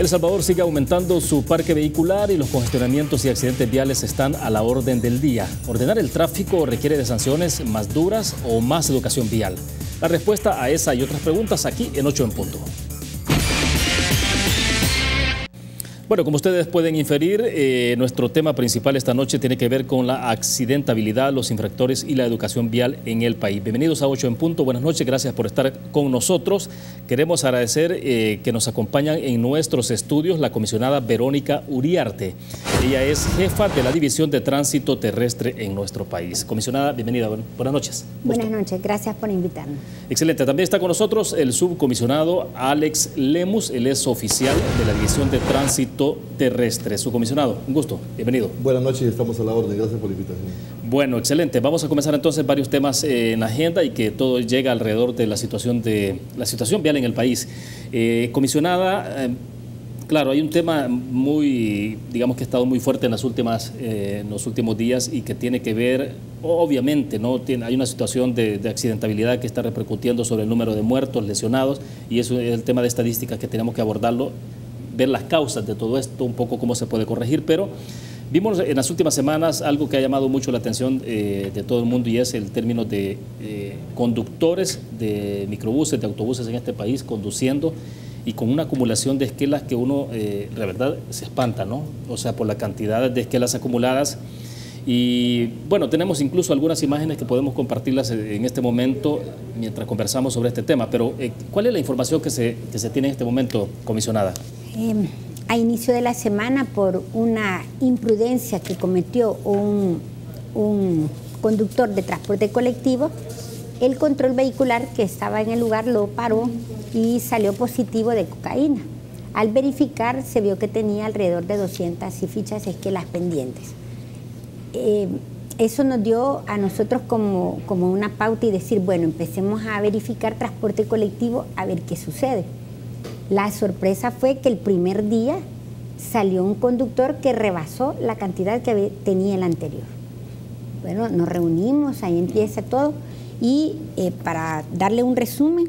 El Salvador sigue aumentando su parque vehicular y los congestionamientos y accidentes viales están a la orden del día. Ordenar el tráfico requiere de sanciones más duras o más educación vial. La respuesta a esa y otras preguntas aquí en 8 en punto. Bueno, como ustedes pueden inferir, nuestro tema principal esta noche tiene que ver con la accidentabilidad, los infractores y la educación vial en el país. Bienvenidos a 8 en punto, buenas noches, gracias por estar con nosotros. Queremos agradecer que nos acompañan en nuestros estudios la comisionada Verónica Uriarte. Ella es jefa de la División de Tránsito Terrestre en nuestro país. Comisionada, bienvenida, buenas noches. Buenas noches, gracias por invitarnos. Excelente, también está con nosotros el subcomisionado Alex Lemus, él es oficial de la División de Tránsito Terrestre. Subcomisionado, un gusto, bienvenido. Buenas noches, estamos a la orden, gracias por la invitación. Bueno, excelente. Vamos a comenzar entonces varios temas en la agenda y que todo llega alrededor de la situación vial en el país. Comisionada, claro, hay un tema muy, digamos que ha estado muy fuerte en los últimos días y que tiene que ver, obviamente, hay una situación de accidentabilidad que está repercutiendo sobre el número de muertos, lesionados, y eso es el tema de estadísticas que tenemos que abordarlo, ver las causas de todo esto, un poco cómo se puede corregir, pero vimos en las últimas semanas algo que ha llamado mucho la atención de todo el mundo y es el término de conductores de microbuses, de autobuses en este país conduciendo y con una acumulación de esquelas que uno, la verdad, se espanta, ¿no? O sea, por la cantidad de esquelas acumuladas. Y bueno, tenemos incluso algunas imágenes que podemos compartirlas en este momento mientras conversamos sobre este tema, pero ¿cuál es la información que se tiene en este momento, comisionada? A inicio de la semana, por una imprudencia que cometió un conductor de transporte colectivo, el control vehicular que estaba en el lugar lo paró y salió positivo de cocaína. Al verificar se vio que tenía alrededor de 200 y fichas esquelas pendientes. Eso nos dio a nosotros como una pauta y decir, bueno, empecemos a verificar transporte colectivo a ver qué sucede. La sorpresa fue que el primer día salió un conductor que rebasó la cantidad que tenía el anterior. Bueno, nos reunimos, ahí empieza todo y para darle un resumen,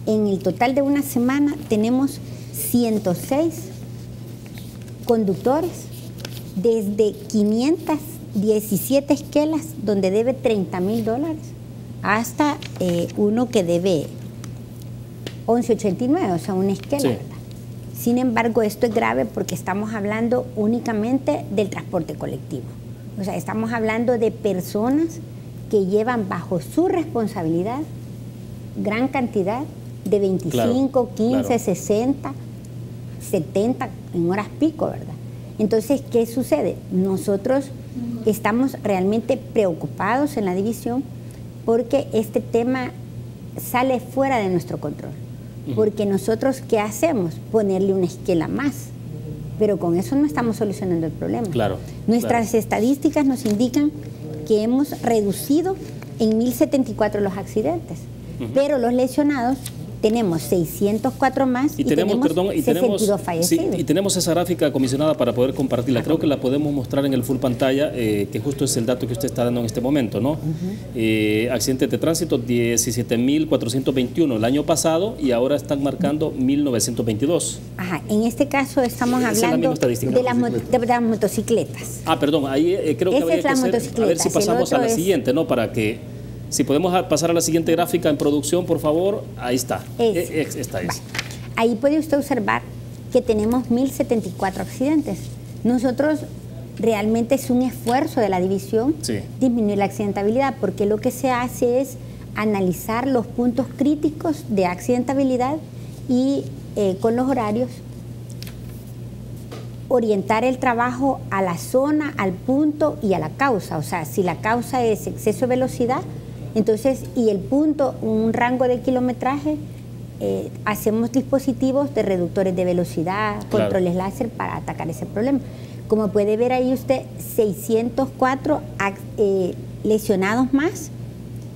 en el total de una semana tenemos 106 conductores desde 517 esquelas donde debe $30,000 hasta uno que debe 1189, o sea, una esquela, sí. ¿Verdad? Sin embargo, esto es grave porque estamos hablando únicamente del transporte colectivo. O sea, estamos hablando de personas que llevan bajo su responsabilidad gran cantidad de 25, 15, 60, 70 en horas pico, ¿verdad? Entonces, ¿qué sucede? Nosotros estamos realmente preocupados en la división porque este tema sale fuera de nuestro control. Porque nosotros, ¿qué hacemos? Ponerle una esquela más. Pero con eso no estamos solucionando el problema. Claro, Nuestras estadísticas nos indican que hemos reducido en 1.074 los accidentes. Pero los lesionados tenemos 604 más y tenemos 62 fallecidos. Sí, y tenemos esa gráfica, comisionada, para poder compartirla. Creo que la podemos mostrar en el full pantalla, que justo es el dato que usted está dando en este momento, ¿no? Accidentes de tránsito, 17.421 el año pasado y ahora están marcando 1.922. Ajá, en este caso estamos hablando de las motocicletas. Ah, perdón, ahí creo que habría que hacer, a ver si pasamos a la siguiente, ¿no? Para que... Si podemos pasar a la siguiente gráfica en producción, por favor. Ahí está. Esta es. Ahí puede usted observar que tenemos 1.074 accidentes. Nosotros realmente es un esfuerzo de la división disminuir la accidentabilidad, porque lo que se hace es analizar los puntos críticos de accidentabilidad y con los horarios orientar el trabajo a la zona, al punto y a la causa. O sea, si la causa es exceso de velocidad, entonces, y el punto, un rango de kilometraje, hacemos dispositivos de reductores de velocidad, controles láser para atacar ese problema. Como puede ver ahí usted, 604 lesionados más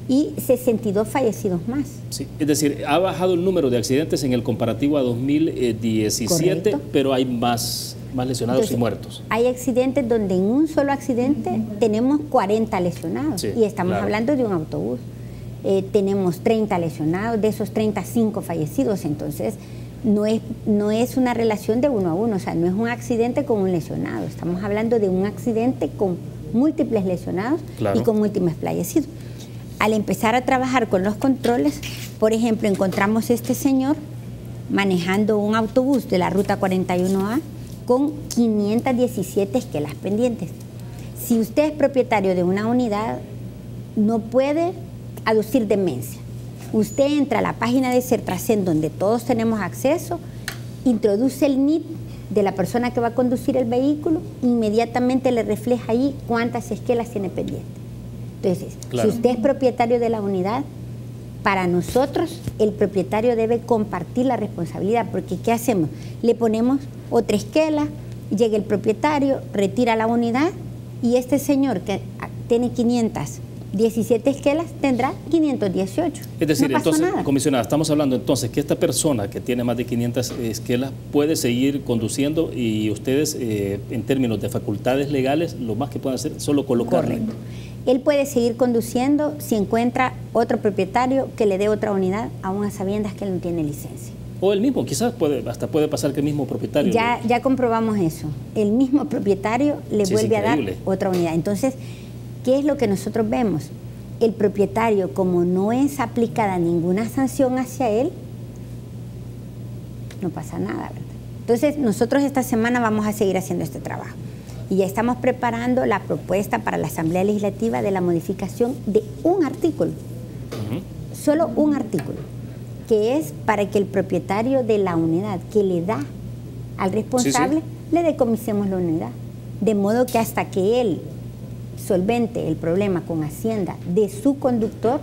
y 62 fallecidos más. Sí, es decir, ha bajado el número de accidentes en el comparativo a 2017, correcto, pero hay más lesionados. Entonces, y muertos. Hay accidentes donde en un solo accidente tenemos 40 lesionados, y estamos hablando de un autobús. Tenemos 30 lesionados, de esos 35 fallecidos. Entonces, no es una relación de 1 a 1, o sea, no es un accidente con un lesionado, estamos hablando de un accidente con múltiples lesionados y con múltiples fallecidos. Al empezar a trabajar con los controles, por ejemplo, encontramos este señor manejando un autobús de la ruta 41A con 517 esquelas pendientes. Si usted es propietario de una unidad, no puede aducir demencia. Usted entra a la página de Sertracén, donde todos tenemos acceso, introduce el NIP de la persona que va a conducir el vehículo, inmediatamente le refleja ahí cuántas esquelas tiene pendiente. Entonces, si usted es propietario de la unidad, para nosotros el propietario debe compartir la responsabilidad, porque ¿qué hacemos? Le ponemos otra esquela, llega el propietario, retira la unidad y este señor que tiene 517 esquelas tendrá 518. Es decir, no entonces, nada. comisionada, estamos hablando entonces que esta persona que tiene más de 500 esquelas puede seguir conduciendo y ustedes, en términos de facultades legales, lo más que pueden hacer es solo colocarle. Correcto. Él puede seguir conduciendo si encuentra otro propietario que le dé otra unidad, aún a sabiendas que él no tiene licencia. O el mismo, quizás hasta puede pasar que el mismo propietario... Ya comprobamos eso. El mismo propietario le vuelve a dar otra unidad. Entonces, ¿qué es lo que nosotros vemos? El propietario, como no es aplicada ninguna sanción hacia él, no pasa nada, ¿verdad? Entonces, nosotros esta semana vamos a seguir haciendo este trabajo. Y ya estamos preparando la propuesta para la Asamblea Legislativa de la modificación de un artículo, solo un artículo, que es para que el propietario de la unidad que le da al responsable, le decomisemos la unidad. De modo que hasta que él solvente el problema con Hacienda de su conductor,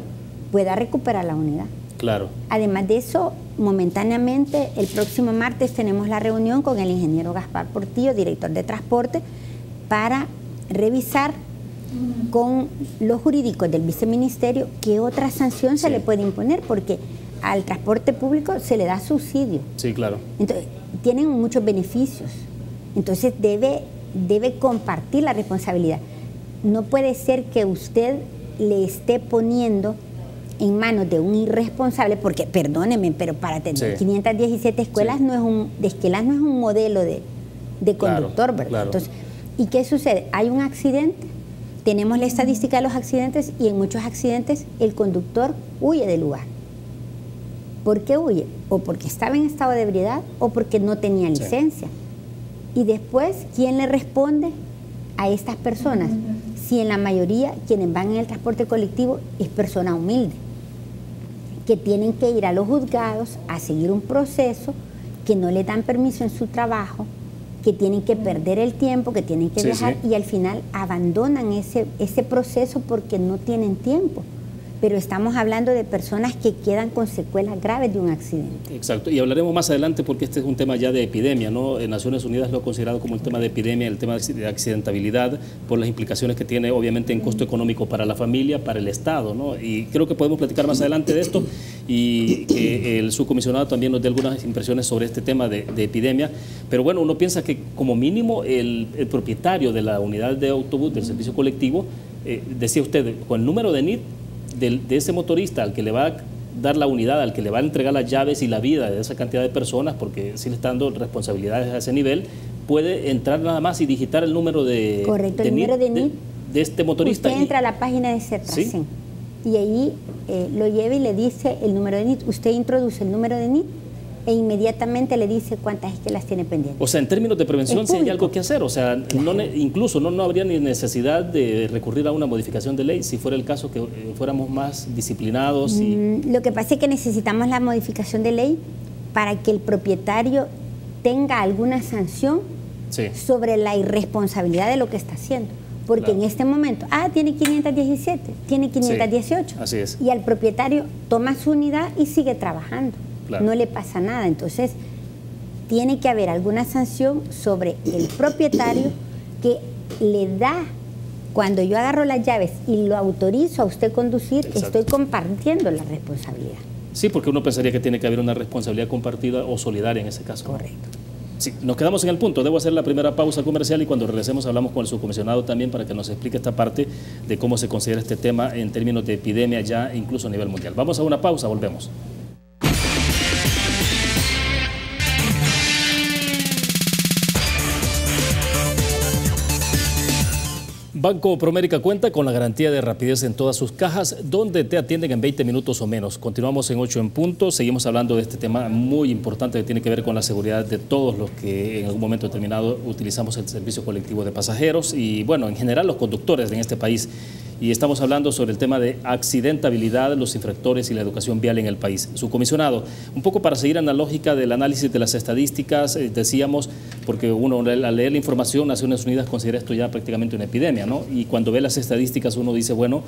pueda recuperar la unidad. Claro. Además de eso, momentáneamente, el próximo martes tenemos la reunión con el ingeniero Gaspar Portillo, director de transporte, para revisar con los jurídicos del viceministerio qué otra sanción se le puede imponer, porque al transporte público se le da subsidio. Sí, claro. Entonces, tienen muchos beneficios. Entonces, debe compartir la responsabilidad. No puede ser que usted le esté poniendo en manos de un irresponsable, porque, perdóneme, pero para tener 517 escuelas no es un modelo de conductor, ¿verdad? Claro. Entonces, ¿y qué sucede? Hay un accidente, tenemos la estadística de los accidentes y en muchos accidentes el conductor huye del lugar. ¿Por qué huye? O porque estaba en estado de ebriedad o porque no tenía licencia. Y después, ¿quién le responde a estas personas? Si en la mayoría quienes van en el transporte colectivo es persona humilde, que tienen que ir a los juzgados a seguir un proceso, que no le dan permiso en su trabajo, que tienen que perder el tiempo, que tienen que viajar y al final abandonan ese proceso porque no tienen tiempo. Pero estamos hablando de personas que quedan con secuelas graves de un accidente. Exacto, y hablaremos más adelante porque este es un tema ya de epidemia, ¿no? En Naciones Unidas lo ha considerado como el tema de epidemia, el tema de accidentabilidad, por las implicaciones que tiene obviamente en costo económico para la familia, para el Estado, ¿no? Y creo que podemos platicar más adelante de esto y que el subcomisionado también nos dé algunas impresiones sobre este tema de epidemia. Pero bueno, uno piensa que como mínimo el propietario de la unidad de autobús del servicio colectivo, decía usted, con el número de NIT, de ese motorista al que le va a dar la unidad, al que le va a entregar las llaves y la vida de esa cantidad de personas, porque sí le está dando responsabilidades a ese nivel, puede entrar nada más y digitar el número de, número de NIT de este motorista. Usted entra a la página de Sertracén y ahí lo lleva y le dice el número de NIT. Usted introduce el número de NIT e inmediatamente le dice cuántas esquelas tiene pendientes. O sea, en términos de prevención sí hay algo que hacer, o sea, incluso no habría ni necesidad de recurrir a una modificación de ley si fuera el caso que fuéramos más disciplinados. Lo que pasa es que necesitamos la modificación de ley para que el propietario tenga alguna sanción sobre la irresponsabilidad de lo que está haciendo. Porque en este momento, tiene 517, tiene 518. Así es. Y al propietario toma su unidad y sigue trabajando. Claro. No le pasa nada. Entonces, tiene que haber alguna sanción sobre el propietario que le da, cuando yo agarro las llaves y lo autorizo a usted conducir, estoy compartiendo la responsabilidad. Sí, porque uno pensaría que tiene que haber una responsabilidad compartida o solidaria en ese caso. Correcto. Sí, nos quedamos en el punto. Debo hacer la primera pausa comercial y cuando regresemos hablamos con el subcomisionado también para que nos explique esta parte de cómo se considera este tema en términos de epidemia ya incluso a nivel mundial. Vamos a una pausa, volvemos. Banco Promérica cuenta con la garantía de rapidez en todas sus cajas, donde te atienden en 20 minutos o menos. Continuamos en 8 en punto. Seguimos hablando de este tema muy importante que tiene que ver con la seguridad de todos los que en algún momento determinado utilizamos el servicio colectivo de pasajeros y, bueno, en general los conductores en este país. Y estamos hablando sobre el tema de accidentabilidad, los infractores y la educación vial en el país. Su comisionado, un poco para seguir en la lógica del análisis de las estadísticas, decíamos, porque uno al leer la información, Naciones Unidas considera esto ya prácticamente una epidemia, ¿no? Y cuando ve las estadísticas uno dice, bueno,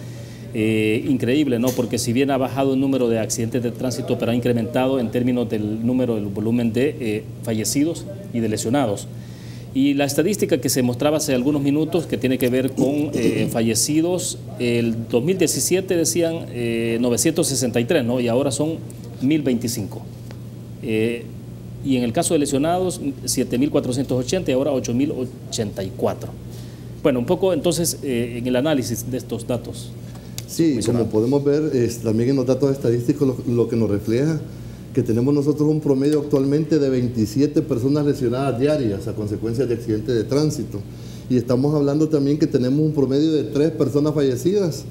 increíble, ¿no? Porque si bien ha bajado el número de accidentes de tránsito, pero ha incrementado en términos del número, del volumen de fallecidos y de lesionados. Y la estadística que se mostraba hace algunos minutos, que tiene que ver con fallecidos, el 2017 decían 963, ¿no? Y ahora son 1025. Y en el caso de lesionados, 7.480 y ahora 8.084. Bueno, un poco entonces en el análisis de estos datos. Sí, como podemos ver, también en los datos estadísticos lo que nos refleja que tenemos nosotros un promedio actualmente de 27 personas lesionadas diarias a consecuencia de accidentes de tránsito. Y estamos hablando también que tenemos un promedio de 3 personas fallecidas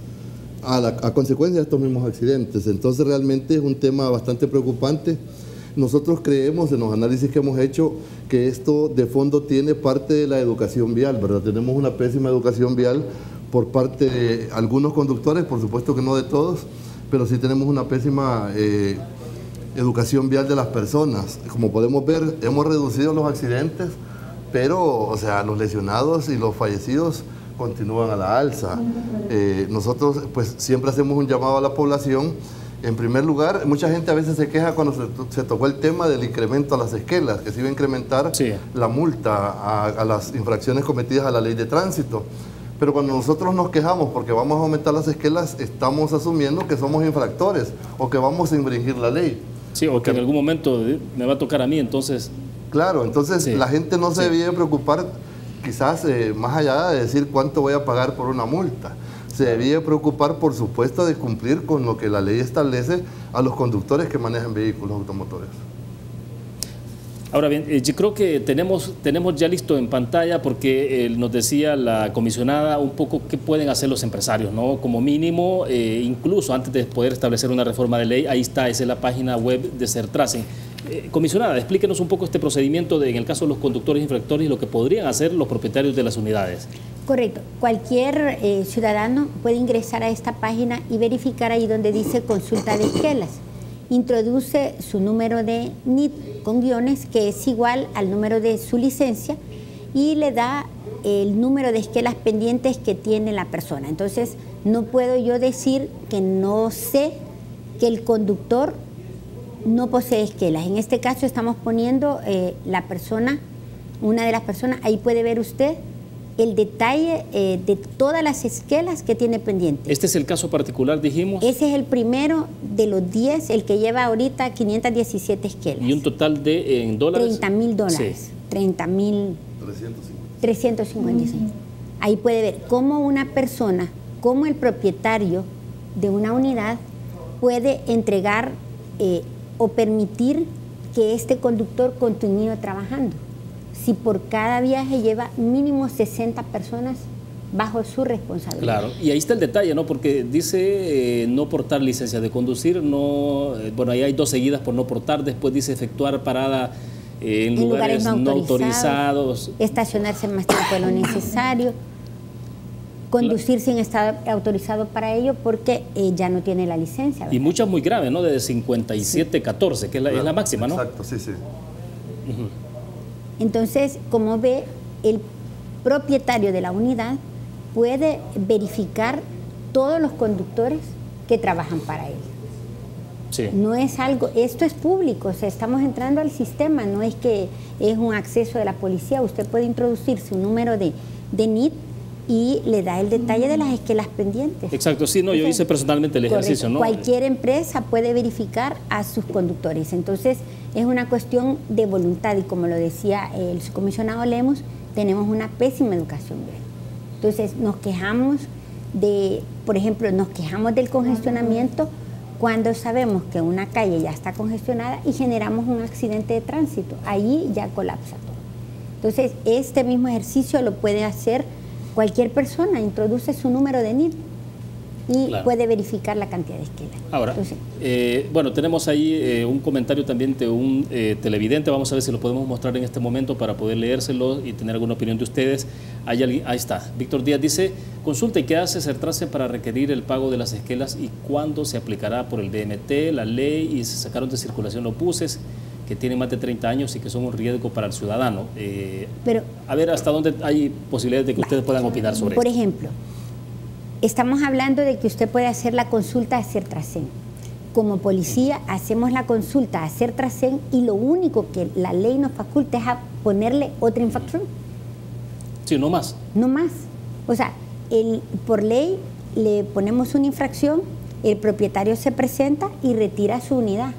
a consecuencia de estos mismos accidentes. Entonces realmente es un tema bastante preocupante. Nosotros creemos en los análisis que hemos hecho que esto de fondo tiene parte de la educación vial, ¿verdad? Tenemos una pésima educación vial por parte de algunos conductores, por supuesto que no de todos, pero sí tenemos una pésima educación vial de las personas. Como podemos ver, hemos reducido los accidentes, pero o sea, los lesionados y los fallecidos continúan a la alza. Nosotros pues siempre hacemos un llamado a la población. En primer lugar, mucha gente a veces se queja cuando se tocó el tema del incremento a las esquelas, que se iba a incrementar la multa a las infracciones cometidas a la ley de tránsito. Pero cuando nosotros nos quejamos porque vamos a aumentar las esquelas, estamos asumiendo que somos infractores o que vamos a infringir la ley. Sí, o que en algún momento me va a tocar a mí, entonces... Claro, entonces la gente no se debía preocupar quizás más allá de decir cuánto voy a pagar por una multa. Se debía preocupar, por supuesto, de cumplir con lo que la ley establece a los conductores que manejan vehículos automotores. Ahora bien, yo creo que tenemos ya listo en pantalla, porque nos decía la comisionada un poco qué pueden hacer los empresarios, ¿no? Como mínimo, incluso antes de poder establecer una reforma de ley, ahí está, esa es la página web de Sertracen. Comisionada, explíquenos un poco este procedimiento en el caso de los conductores infractores y lo que podrían hacer los propietarios de las unidades. Correcto. Cualquier ciudadano puede ingresar a esta página y verificar ahí donde dice consulta de esquelas. Introduce su número de NIT con guiones, que es igual al número de su licencia, y le da el número de esquelas pendientes que tiene la persona. Entonces, no puedo yo decir que no sé que el conductor no posee esquelas. En este caso estamos poniendo la persona, una de las personas, ahí puede ver usted el detalle de todas las esquelas que tiene pendientes. Este es el caso particular, dijimos. Ese es el primero de los 10, el que lleva ahorita 517 esquelas. ¿Y un total de en dólares? $30,000. Sí. 355. Ahí puede ver cómo una persona, cómo el propietario de una unidad puede entregar o permitir que este conductor continúe trabajando. Si por cada viaje lleva mínimo 60 personas bajo su responsabilidad. Claro, y ahí está el detalle, ¿no? Porque dice no portar licencia de conducir, no, bueno, ahí hay 2 seguidas por no portar, después dice efectuar parada en lugares no autorizados, estacionarse más tiempo de lo necesario, conducir sin estar autorizado para ello porque ya no tiene la licencia, ¿verdad? Y muchas muy graves, ¿no? De 57-14, que es la máxima, ¿no? Exacto, sí, sí. Entonces, como ve, el propietario de la unidad puede verificar todos los conductores que trabajan para él. Sí. No es algo, esto es público, o sea, estamos entrando al sistema, no es que es un acceso de la policía. Usted puede introducir su número de NIT y le da el detalle de las esquelas pendientes. Exacto, sí, no, yo hice personalmente el ejercicio, ¿no? Cualquier empresa puede verificar a sus conductores, entonces es una cuestión de voluntad y como lo decía el subcomisionado Lemos, tenemos una pésima educación vial. Entonces nos quejamos por ejemplo, nos quejamos del congestionamiento cuando sabemos que una calle ya está congestionada y generamos un accidente de tránsito, allí ya colapsa todo. Entonces este mismo ejercicio lo puede hacer cualquier persona introduce su número de NID y Claro. puede verificar la cantidad de esquelas. Ahora, Entonces, bueno, tenemos ahí un comentario también de un televidente. Vamos a ver si lo podemos mostrar en este momento para poder leérselo y tener alguna opinión de ustedes. Hay alguien, ahí está. Víctor Díaz dice, consulta, ¿y qué hace Sertrasen para requerir el pago de las esquelas y cuándo se aplicará por el BMT, la ley, y se sacaron de circulación los buses que tienen más de 30 años y que son un riesgo para el ciudadano? pero, A ver, ¿hasta dónde hay posibilidades de que ustedes puedan opinar sobre por esto? ejemplo, estamos hablando de que usted puede hacer la consulta a Sertrasen. Como policía hacemos la consulta a Sertrasen y lo único que la ley nos faculta es a ponerle otra infracción, Sí, no más. no más. O sea, por ley le ponemos una infracción, el propietario se presenta y retira su unidad.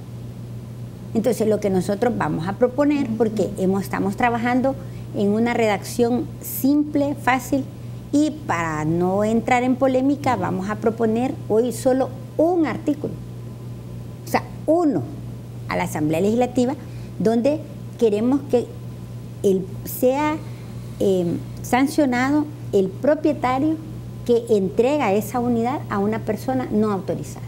Entonces lo que nosotros vamos a proponer, porque estamos trabajando en una redacción simple, fácil, y para no entrar en polémica vamos a proponer hoy solo un artículo, o sea, uno a la Asamblea Legislativa, donde queremos que sea sancionado el propietario que entrega esa unidad a una persona no autorizada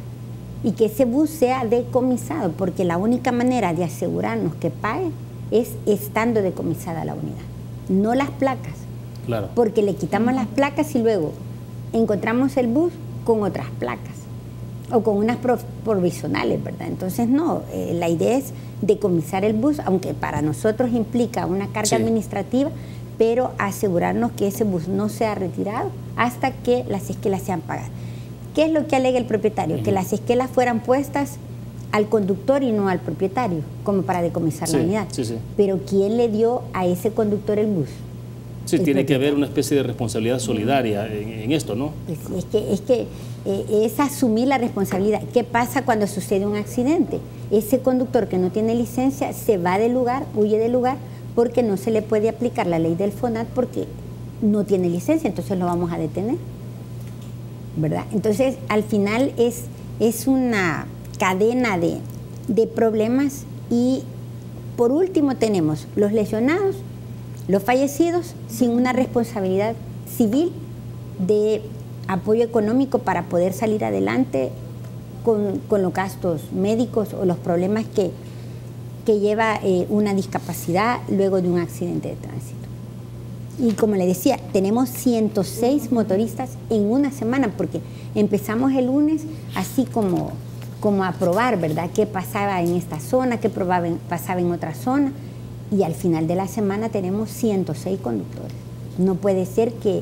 y que ese bus sea decomisado, porque la única manera de asegurarnos que pague es estando decomisada la unidad, no las placas. Claro. Porque le quitamos las placas y luego encontramos el bus con otras placas o con unas provisionales, ¿verdad? Entonces no, la idea es decomisar el bus, aunque para nosotros implica una carga Sí. administrativa, pero asegurarnos que ese bus no sea retirado hasta que las esquelas sean pagadas. ¿Qué es lo que alega el propietario? Que las esquelas fueran puestas al conductor y no al propietario, como para decomisar Sí, la unidad. sí, sí. Pero ¿quién le dio a ese conductor el bus? Sí, El tiene que haber propietario. una especie de responsabilidad solidaria en esto, ¿no? Pues es asumir la responsabilidad. ¿Qué pasa cuando sucede un accidente? Ese conductor que no tiene licencia se va del lugar, huye del lugar, porque no se le puede aplicar la ley del FONAT porque no tiene licencia, entonces lo vamos a detener, ¿verdad? Entonces, al final es una cadena de problemas y por último tenemos los lesionados, los fallecidos sin una responsabilidad civil de apoyo económico para poder salir adelante con los gastos médicos o los problemas que lleva una discapacidad luego de un accidente de tránsito. Y como le decía, tenemos 106 motoristas en una semana, porque empezamos el lunes así como a probar, ¿verdad?, qué pasaba en esta zona, qué pasaba en otra zona, y al final de la semana tenemos 106 conductores. No puede ser que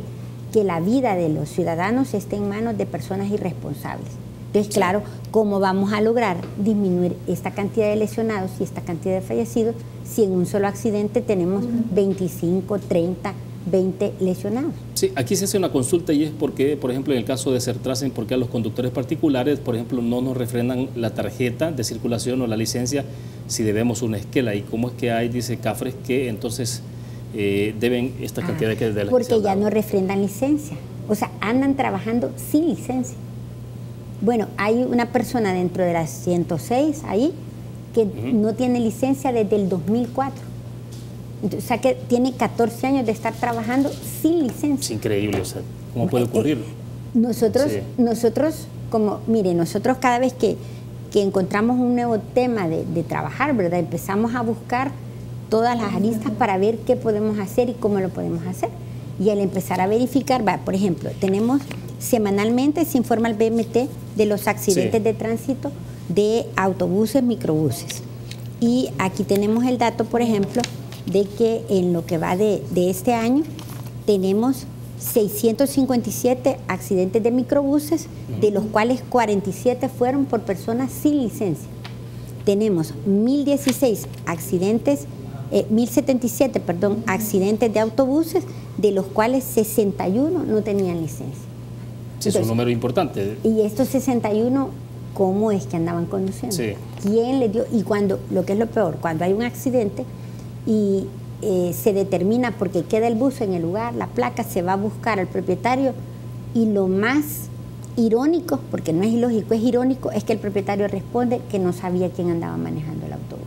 la vida de los ciudadanos esté en manos de personas irresponsables. Entonces, claro, ¿cómo vamos a lograr disminuir esta cantidad de lesionados y esta cantidad de fallecidos si en un solo accidente tenemos 25, 30, 20 lesionados? Sí, aquí se hace una consulta y es porque, por ejemplo, en el caso de Sertrasen, porque a los conductores particulares, por ejemplo, no nos refrendan la tarjeta de circulación o la licencia si debemos una esquela. ¿Y cómo es que hay, dice Cafres, que entonces deben esta cantidad de las porque que se ya hablan? no refrendan licencia, o sea, andan trabajando sin licencia. Bueno, hay una persona dentro de las 106 ahí que no tiene licencia desde el 2004. Entonces, o sea, que tiene 14 años de estar trabajando sin licencia. Es increíble, o sea, ¿cómo puede ocurrir? Nosotros, como, mire, nosotros cada vez que encontramos un nuevo tema de trabajar, ¿verdad?, empezamos a buscar todas las aristas para ver qué podemos hacer y cómo lo podemos hacer. Y al empezar a verificar, por ejemplo, tenemos semanalmente, se informa al BMT de los accidentes de tránsito de autobuses, microbuses. Y aquí tenemos el dato, por ejemplo, de que en lo que va de este año tenemos 657 accidentes de microbuses, de los cuales 47 fueron por personas sin licencia. Tenemos 1016 accidentes, 1077, perdón, accidentes de autobuses, de los cuales 61 no tenían licencia. Sí, es un número importante. Y estos 61, ¿cómo es que andaban conduciendo? Sí. ¿Quién les dio? Y cuando, lo que es lo peor, cuando hay un accidente y se determina porque queda el bus en el lugar, la placa se va a buscar al propietario, y lo más irónico, porque no es ilógico, es irónico, es que el propietario responde que no sabía quién andaba manejando el autobús.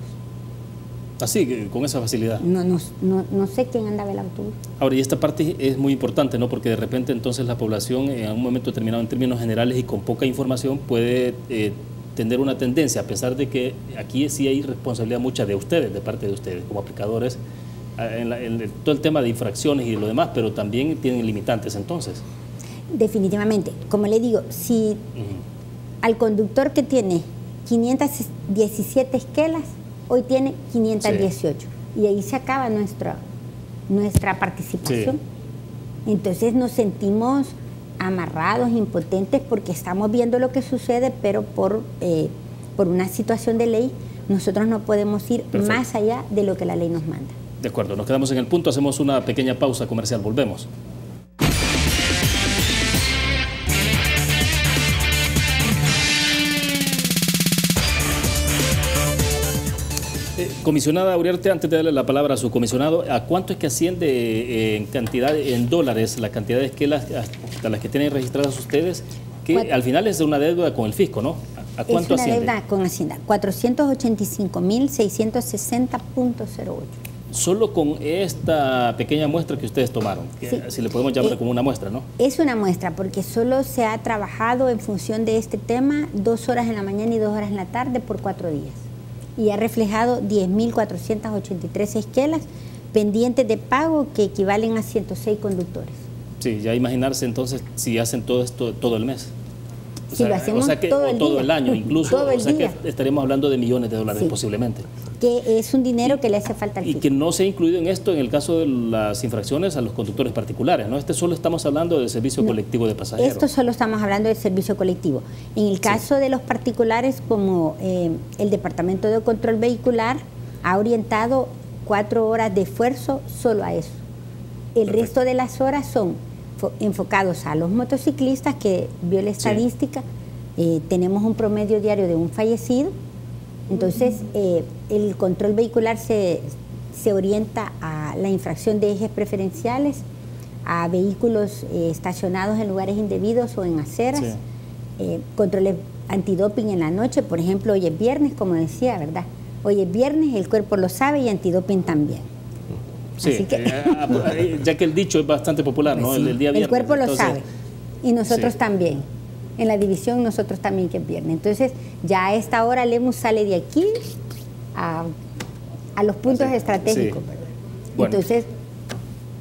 Así, con esa facilidad. No sé quién andaba el autobús. Ahora, y esta parte es muy importante, ¿no? Porque de repente entonces la población en un momento determinado, en términos generales y con poca información, puede tener una tendencia, a pesar de que aquí sí hay responsabilidad mucha de ustedes, de parte de ustedes, como aplicadores, en todo el tema de infracciones y lo demás, pero también tienen limitantes entonces. Definitivamente. Como le digo, si al conductor que tiene 517 esquelas, hoy tiene 518. Sí. Y ahí se acaba nuestra participación. Sí. Entonces nos sentimos amarrados, impotentes, porque estamos viendo lo que sucede, pero por una situación de ley, nosotros no podemos ir más allá de lo que la ley nos manda. De acuerdo, nos quedamos en el punto, hacemos una pequeña pausa comercial, volvemos. Comisionada Uriarte, antes de darle la palabra a su comisionado, ¿a cuánto es que asciende en cantidad, en dólares, la cantidad de esquelas hasta las que tienen registradas ustedes? Que al final es una deuda con el fisco, ¿no? ¿A cuánto asciende? Es una deuda con Hacienda, 485.660.08. Solo con esta pequeña muestra que ustedes tomaron, sí. Si le podemos llamar como una muestra, ¿no? Es una muestra, porque solo se ha trabajado en función de este tema 2 horas en la mañana y 2 horas en la tarde por 4 días. Y ha reflejado 10.483 esquelas pendientes de pago que equivalen a 106 conductores. Sí, ya imaginarse entonces si hacen todo esto todo el mes. Si lo hacemos todo el año incluso, todo el día. Que estaremos hablando de millones de dólares, sí, posiblemente. Que es un dinero que le hace falta al fisco. Y que no se ha incluido en esto en el caso de las infracciones a los conductores particulares, ¿no? Solo estamos hablando del servicio colectivo de pasajeros. Esto solo estamos hablando del servicio colectivo. En el caso de los particulares, como el Departamento de Control Vehicular ha orientado 4 horas de esfuerzo solo a eso. El resto de las horas son enfocados a los motociclistas, que vio la estadística, tenemos un promedio diario de un fallecido. Entonces, el control vehicular se orienta a la infracción de ejes preferenciales, a vehículos estacionados en lugares indebidos o en aceras, sí, controles antidoping en la noche. Por ejemplo, hoy es viernes, como decía, ¿verdad? Hoy es viernes, el cuerpo lo sabe, y antidoping también. Sí, así que, ya que el dicho es bastante popular, ¿no? Sí, el día viernes. El cuerpo lo sabe, y nosotros también. En la división nosotros también, que es viernes. Entonces, ya a esta hora Lemus sale de aquí a los puntos estratégicos, sí, ¿verdad? Bueno, entonces,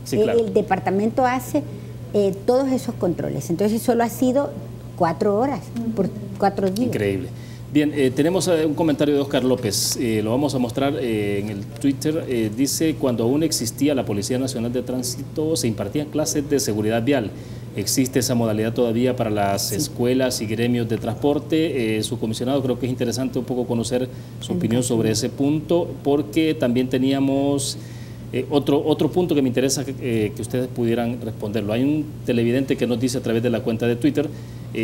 sí, claro, el departamento hace todos esos controles. Entonces, solo ha sido 4 horas por 4 días. Increíble. Bien, tenemos un comentario de Oscar López, lo vamos a mostrar en el Twitter. Dice: cuando aún existía la Policía Nacional de Tránsito, se impartían clases de seguridad vial. ¿Existe esa modalidad todavía para las escuelas y gremios de transporte? Su comisionado, creo que es interesante un poco conocer su opinión sobre ese punto, porque también teníamos otro punto que me interesa que ustedes pudieran responderlo. Hay un televidente que nos dice a través de la cuenta de Twitter: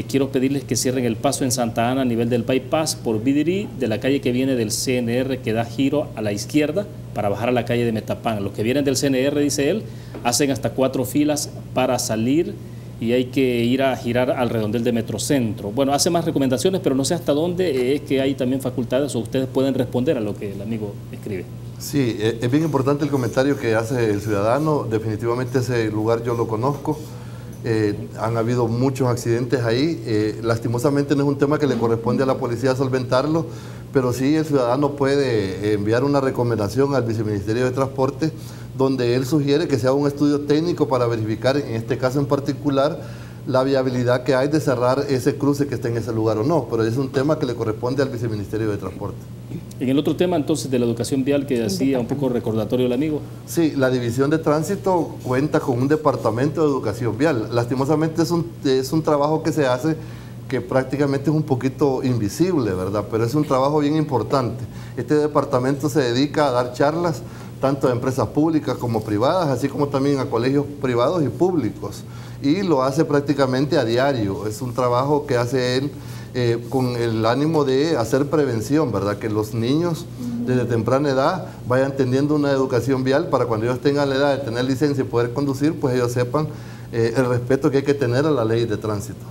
quiero pedirles que cierren el paso en Santa Ana a nivel del bypass por Bidirí, de la calle que viene del CNR, que da giro a la izquierda para bajar a la calle de Metapán. Los que vienen del CNR, dice él, hacen hasta 4 filas para salir y hay que ir a girar al redondel de Metrocentro. Bueno, hace más recomendaciones, pero no sé hasta dónde es que hay también facultades, o ustedes pueden responder a lo que el amigo escribe. Sí, es bien importante el comentario que hace el ciudadano. Definitivamente ese lugar yo lo conozco. Han habido muchos accidentes ahí. Lastimosamente no es un tema que le corresponde a la policía solventarlo, pero sí el ciudadano puede enviar una recomendación al Viceministerio de Transporte, donde él sugiere que se haga un estudio técnico para verificar, en este caso en particular, la viabilidad que hay de cerrar ese cruce que esté en ese lugar o no, pero es un tema que le corresponde al Viceministerio de Transporte. En el otro tema entonces de la educación vial que hacía un poco recordatorio el amigo. Sí, la División de Tránsito cuenta con un departamento de educación vial. Lastimosamente es un trabajo que se hace que prácticamente es un poquito invisible, ¿verdad? Pero es un trabajo bien importante. Este departamento se dedica a dar charlas tanto a empresas públicas como privadas, así como también a colegios privados y públicos. Y lo hace prácticamente a diario. Es un trabajo que hace él con el ánimo de hacer prevención, ¿verdad? Que los niños desde temprana edad vayan teniendo una educación vial para cuando ellos tengan la edad de tener licencia y poder conducir, pues ellos sepan el respeto que hay que tener a la ley de tránsito.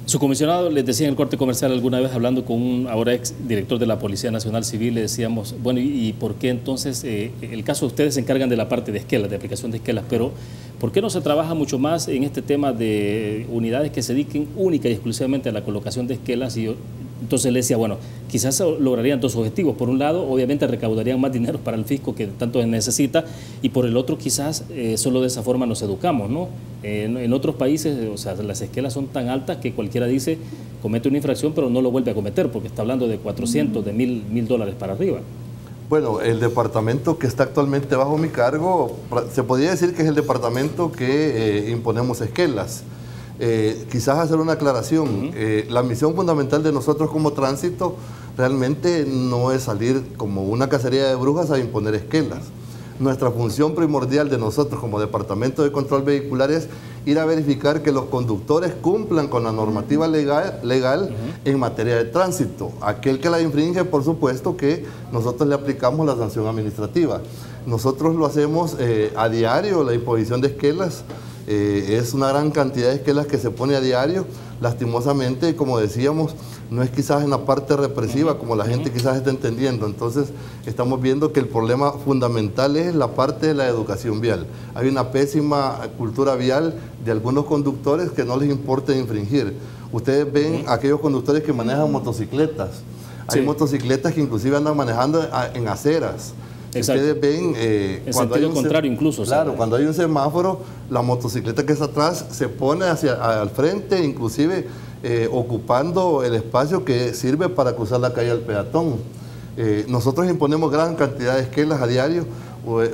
Su comisionado, les decía en el corte comercial alguna vez, hablando con un ahora ex director de la Policía Nacional Civil, le decíamos, bueno, ¿y por qué entonces, el caso de ustedes se encargan de la parte de esquelas, de aplicación de esquelas, pero ¿por qué no se trabaja mucho más en este tema de unidades que se dediquen única y exclusivamente a la colocación de esquelas? Y entonces le decía, bueno, quizás lograrían dos objetivos. Por un lado, obviamente recaudarían más dinero para el fisco que tanto necesita, y por el otro, quizás solo de esa forma nos educamos, ¿no? En otros países, o sea, las esquelas son tan altas que cualquiera dice, comete una infracción, pero no lo vuelve a cometer, porque está hablando de 400, de $1,000 para arriba. Bueno, el departamento que está actualmente bajo mi cargo, se podría decir que es el departamento que imponemos esquelas. Quizás hacer una aclaración, la misión fundamental de nosotros como tránsito realmente no es salir como una cacería de brujas a imponer esquelas. Nuestra función primordial de nosotros como Departamento de Control Vehicular es ir a verificar que los conductores cumplan con la normativa legal en materia de tránsito. Aquel que la infringe, por supuesto que nosotros le aplicamos la sanción administrativa. Nosotros lo hacemos a diario, la imposición de esquelas. Es una gran cantidad de esquelas que se pone a diario. Lastimosamente, como decíamos, no es quizás en la parte represiva como la gente quizás está entendiendo. Entonces estamos viendo que el problema fundamental es la parte de la educación vial. Hay una pésima cultura vial de algunos conductores que no les importa infringir. Ustedes ven aquellos conductores que manejan motocicletas. Hay motocicletas que inclusive andan manejando en aceras. Exacto. Ustedes ven en sentido contrario incluso. Claro, cuando hay un semáforo, la motocicleta que está atrás se pone al frente, inclusive ocupando el espacio que sirve para cruzar la calle al peatón. Nosotros imponemos gran cantidad de esquelas a diario.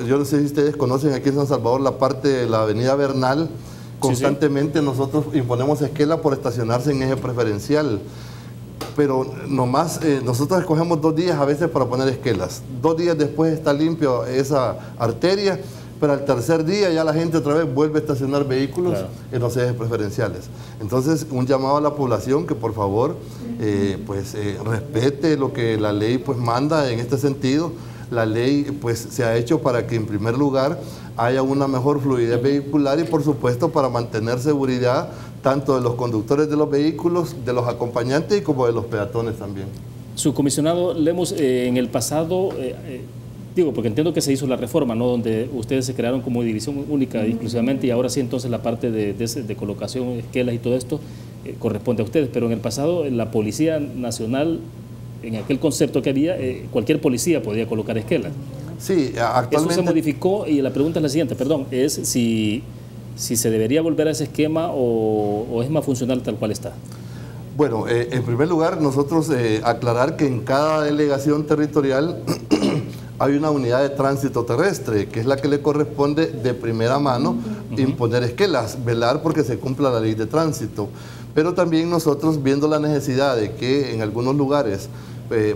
Yo no sé si ustedes conocen aquí en San Salvador la parte de la avenida Bernal. Constantemente nosotros imponemos esquelas por estacionarse en eje preferencial. Pero nomás nosotros escogemos 2 días a veces para poner esquelas. 2 días después está limpio esa arteria, pero al tercer día ya la gente otra vez vuelve a estacionar vehículos en los ejes preferenciales. Entonces, un llamado a la población que por favor respete lo que la ley pues manda en este sentido. La ley pues se ha hecho para que en primer lugar haya una mejor fluidez vehicular y por supuesto para mantener seguridad tanto de los conductores de los vehículos, de los acompañantes y como de los peatones también. Su comisionado Lemus, en el pasado, digo, porque entiendo que se hizo la reforma, ¿no? Donde ustedes se crearon como división única exclusivamente y ahora sí entonces la parte de colocación, esquelas y todo esto corresponde a ustedes, pero en el pasado la Policía Nacional, en aquel concepto que había, cualquier policía podía colocar esquelas. Sí, actualmente... Eso se modificó y la pregunta es la siguiente, perdón, es si se debería volver a ese esquema o es más funcional tal cual está. Bueno, en primer lugar, nosotros aclarar que en cada delegación territorial hay una unidad de tránsito terrestre, que es la que le corresponde de primera mano imponer esquelas, velar porque se cumpla la ley de tránsito. Pero también nosotros, viendo la necesidad de que en algunos lugares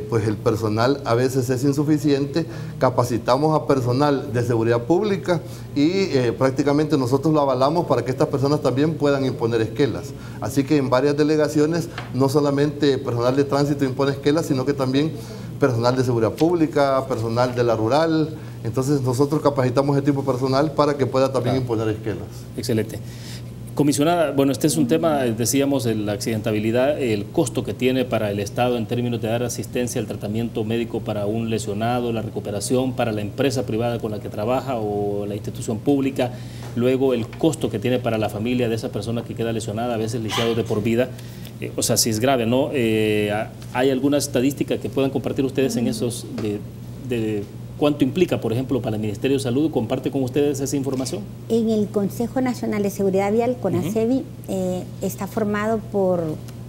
pues el personal a veces es insuficiente, capacitamos a personal de seguridad pública y prácticamente nosotros lo avalamos para que estas personas también puedan imponer esquelas. Así que en varias delegaciones no solamente personal de tránsito impone esquelas, sino que también personal de seguridad pública, personal de la rural. Entonces nosotros capacitamos ese tipo de personal para que pueda también imponer esquelas. Excelente. Comisionada, bueno, este es un tema, decíamos, de la accidentabilidad, el costo que tiene para el Estado en términos de dar asistencia al tratamiento médico para un lesionado, la recuperación para la empresa privada con la que trabaja o la institución pública, luego el costo que tiene para la familia de esa persona que queda lesionada, a veces lisiado de por vida, o sea, si es grave, ¿no? ¿Hay alguna estadística que puedan compartir ustedes en esos de cuánto implica, por ejemplo, para el Ministerio de Salud? ¿Comparte con ustedes esa información? En el Consejo Nacional de Seguridad Vial, CONASEVI, está formado por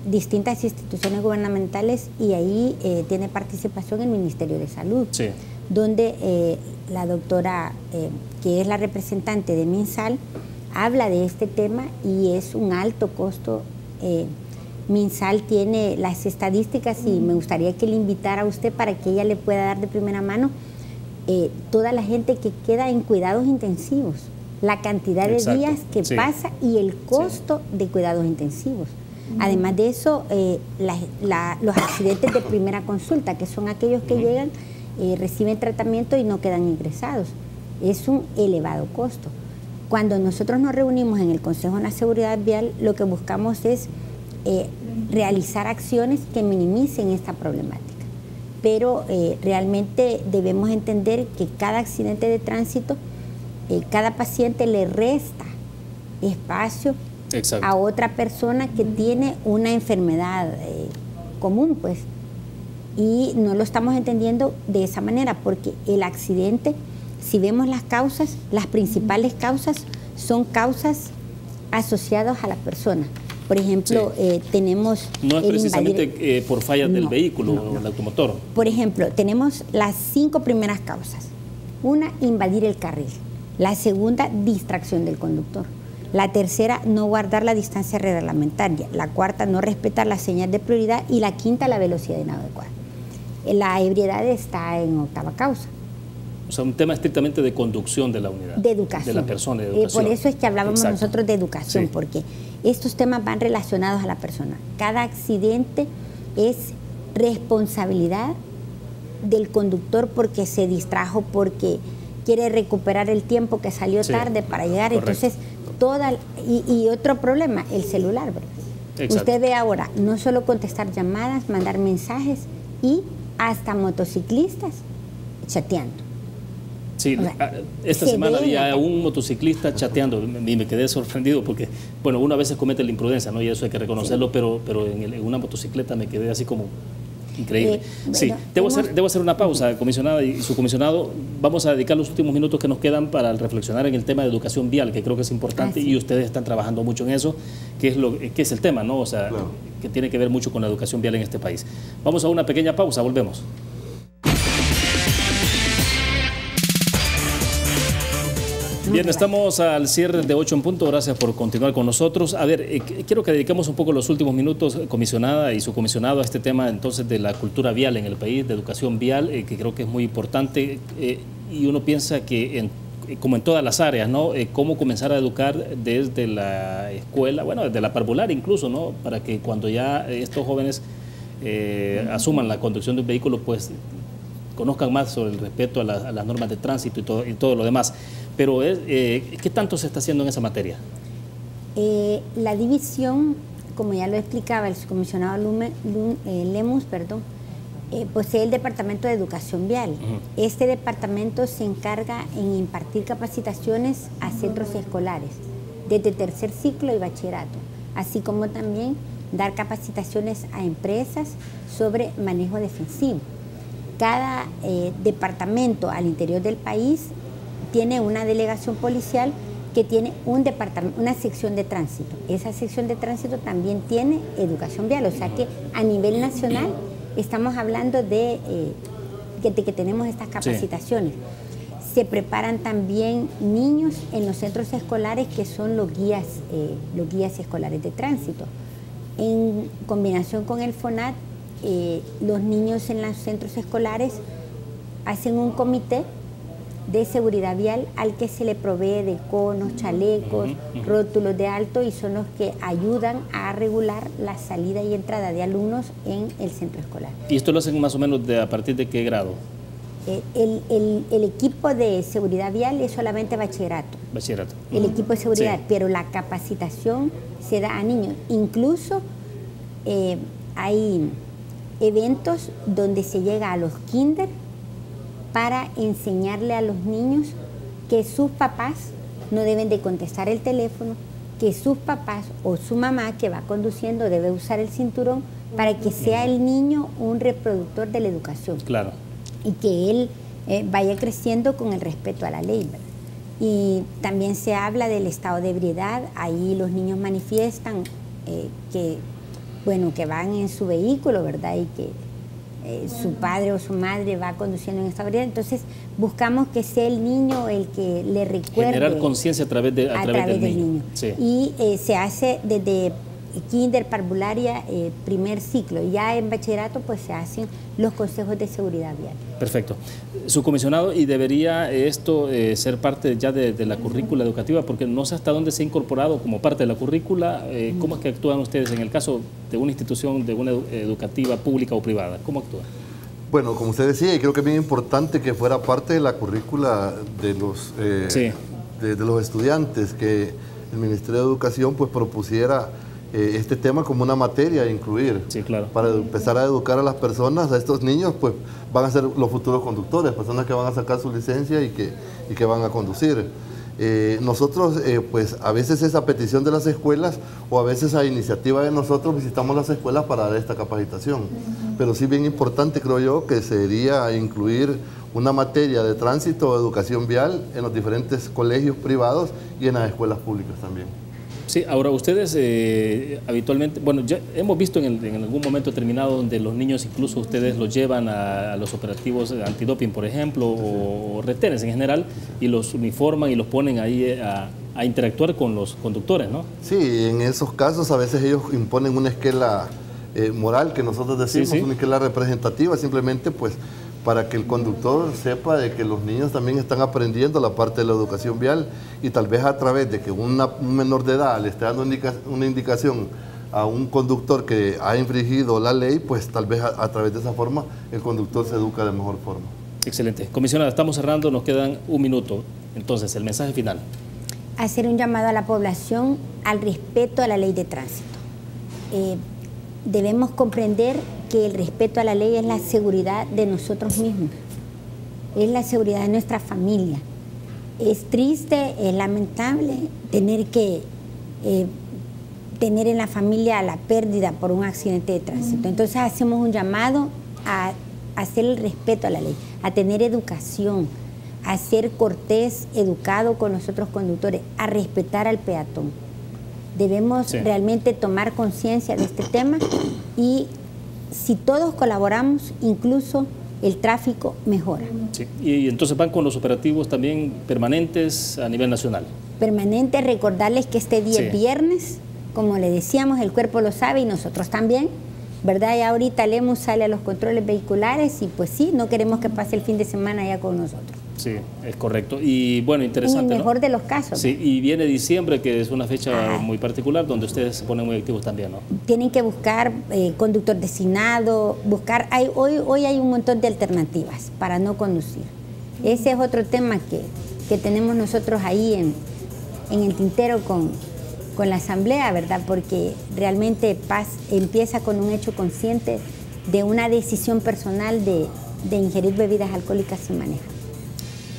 distintas instituciones gubernamentales y ahí tiene participación el Ministerio de Salud, donde la doctora, que es la representante de MinSal, habla de este tema y es un alto costo. MinSal tiene las estadísticas y me gustaría que le invitara a usted para que ella le pueda dar de primera mano toda la gente que queda en cuidados intensivos, la cantidad de días que pasa y el costo de cuidados intensivos. Además de eso, los accidentes de primera consulta, que son aquellos que llegan, reciben tratamiento y no quedan ingresados. Es un elevado costo. Cuando nosotros nos reunimos en el Consejo de Seguridad Vial, lo que buscamos es realizar acciones que minimicen esta problemática. Pero realmente debemos entender que cada accidente de tránsito, cada paciente le resta espacio a otra persona que tiene una enfermedad común, pues. Y no lo estamos entendiendo de esa manera, porque el accidente, si vemos las causas, las principales causas son causas asociadas a la persona. Por ejemplo, tenemos... No es precisamente por fallas del vehículo o del automotor. Por ejemplo, tenemos las 5 primeras causas. Una, invadir el carril. La segunda, distracción del conductor. La tercera, no guardar la distancia reglamentaria. La cuarta, no respetar la señal de prioridad. Y la quinta, la velocidad inadecuada. La ebriedad está en 8ª causa. O sea, un tema estrictamente de conducción de la unidad. De educación. De la persona, de educación. Por eso es que hablábamos nosotros de educación, porque estos temas van relacionados a la persona. Cada accidente es responsabilidad del conductor porque se distrajo, porque quiere recuperar el tiempo que salió tarde para llegar. Correcto. Entonces, y otro problema, el celular, ¿verdad? Exacto. Usted ve ahora, no solo contestar llamadas, mandar mensajes y hasta motociclistas chateando. Sí, o sea, esta semana había un motociclista chateando y me quedé sorprendido porque, bueno, uno a veces comete la imprudencia, ¿no? Y eso hay que reconocerlo, pero en una motocicleta me quedé así como increíble. Sí, debo hacer una pausa, comisionada y su comisionado. Vamos a dedicar los últimos minutos que nos quedan para reflexionar en el tema de educación vial, que creo que es importante y ustedes están trabajando mucho en eso, que es el tema, ¿no? O sea, que tiene que ver mucho con la educación vial en este país. Vamos a una pequeña pausa, volvemos. Bien, estamos al cierre de 8 en punto. Gracias por continuar con nosotros. A ver, quiero que dediquemos un poco los últimos minutos, comisionada y su comisionado, a este tema entonces de la cultura vial en el país, de educación vial, que creo que es muy importante. Y uno piensa que, como en todas las áreas, ¿no? Cómo comenzar a educar desde la escuela, bueno, desde la parvular incluso, ¿no? Para que cuando ya estos jóvenes asuman la conducción de un vehículo, pues conozcan más sobre el respeto a las normas de tránsito y todo lo demás. Pero, ¿qué tanto se está haciendo en esa materia? La división, como ya lo explicaba el subcomisionado Lemus, posee el Departamento de Educación Vial. Este departamento se encarga en impartir capacitaciones a centros escolares, desde tercer ciclo y bachillerato, así como también dar capacitaciones a empresas sobre manejo defensivo. Cada departamento al interior del país tiene una delegación policial que tiene una sección de tránsito. Esa sección de tránsito también tiene educación vial, o sea que a nivel nacional estamos hablando de que tenemos estas capacitaciones. Se preparan también niños en los centros escolares que son los guías escolares de tránsito. En combinación con el FONAT, los niños en los centros escolares hacen un comité de seguridad vial al que se le provee de conos, chalecos, rótulos de alto, y son los que ayudan a regular la salida y entrada de alumnos en el centro escolar. ¿Y esto lo hacen más o menos a partir de qué grado? El equipo de seguridad vial es solamente bachillerato. Bachillerato. El equipo de seguridad, pero la capacitación se da a niños. Incluso hay eventos donde se llega a los kinder para enseñarle a los niños que sus papás no deben de contestar el teléfono, que sus papás o su mamá que va conduciendo debe usar el cinturón, para que sea el niño un reproductor de la educación. Claro. Y que él vaya creciendo con el respeto a la ley, ¿verdad? Y también se habla del estado de ebriedad. Ahí los niños manifiestan que van en su vehículo, ¿verdad? Y que su padre o su madre va conduciendo en esta ebriedad. Entonces buscamos que sea el niño el que le recuerde. Generar conciencia a través del niño. Sí. Y se hace desde kinder, parvularia, primer ciclo. Ya en bachillerato pues se hacen los consejos de seguridad vial. Perfecto. Su comisionado, ¿y debería esto ser parte ya de la currícula educativa? Porque no sé hasta dónde se ha incorporado como parte de la currícula. ¿Cómo es que actúan ustedes en el caso de una institución, de una educativa pública o privada? ¿Cómo actúan? Bueno, como usted decía, y creo que es bien importante que fuera parte de la currícula de los estudiantes, que el Ministerio de Educación pues propusiera este tema como una materia a incluir. Sí, claro. Para empezar a educar a las personas, a estos niños, pues van a ser los futuros conductores, personas que van a sacar su licencia y que van a conducir. Nosotros, pues a veces es a petición de las escuelas o a veces a iniciativa de nosotros visitamos las escuelas para dar esta capacitación. Pero sí bien importante, creo yo, que sería incluir una materia de tránsito o educación vial en los diferentes colegios privados y en las escuelas públicas también. Sí, ahora ustedes habitualmente, bueno, ya hemos visto en algún momento determinado donde los niños incluso ustedes los llevan a los operativos antidoping, por ejemplo, o retenes en general, y los uniforman y los ponen ahí a interactuar con los conductores, ¿no? Sí, en esos casos a veces ellos imponen una esquela moral que nosotros decimos, una esquela representativa, simplemente pues para que el conductor sepa de que los niños también están aprendiendo la parte de la educación vial y tal vez a través de que un menor de edad le esté dando una indicación a un conductor que ha infringido la ley, pues tal vez a través de esa forma el conductor se educa de mejor forma. Excelente. Comisionada, estamos cerrando, nos quedan un minuto. Entonces, el mensaje final. Hacer un llamado a la población al respeto a la ley de tránsito. Debemos comprender que el respeto a la ley es la seguridad de nosotros mismos, es la seguridad de nuestra familia. Es triste, es lamentable tener que tener en la familia la pérdida por un accidente de tránsito. Entonces hacemos un llamado a hacer el respeto a la ley, a tener educación, a ser cortés, educado con los otros conductores, a respetar al peatón. Debemos realmente tomar conciencia de este tema y si todos colaboramos, incluso el tráfico mejora. Sí. Y entonces van con los operativos también permanentes a nivel nacional. Permanentes, recordarles que este día es viernes, como le decíamos, el cuerpo lo sabe y nosotros también, ¿verdad? Y ahorita Lemus sale a los controles vehiculares y pues sí, no queremos que pase el fin de semana ya con nosotros. Sí, es correcto. Y bueno, interesante, en el mejor ¿no? de los casos. Sí, y viene diciembre, que es una fecha muy particular, donde ustedes se ponen muy activos también, ¿no? Tienen que buscar conductor designado, hoy hay un montón de alternativas para no conducir. Ese es otro tema que tenemos nosotros ahí en el tintero con la asamblea, ¿verdad? Porque realmente Paz empieza con un hecho consciente de una decisión personal de ingerir bebidas alcohólicas sin manejar.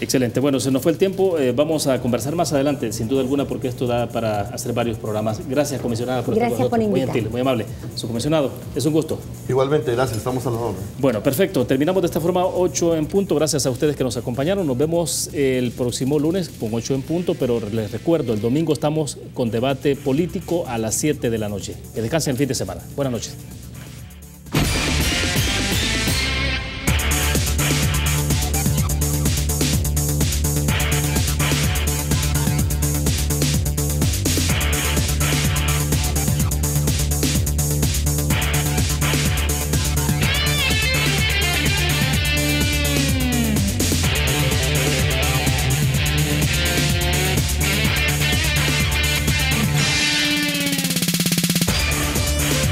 Excelente. Bueno, se nos fue el tiempo. Vamos a conversar más adelante, sin duda alguna, porque esto da para hacer varios programas. Gracias, comisionada, por estar con nosotros. Muy gentil, muy amable. Su comisionado, es un gusto. Igualmente, gracias. Estamos a los órdenes. Bueno, perfecto. Terminamos de esta forma 8 en punto. Gracias a ustedes que nos acompañaron. Nos vemos el próximo lunes con 8 en punto, pero les recuerdo, el domingo estamos con debate político a las 7 de la noche. Que descansen el fin de semana. Buenas noches.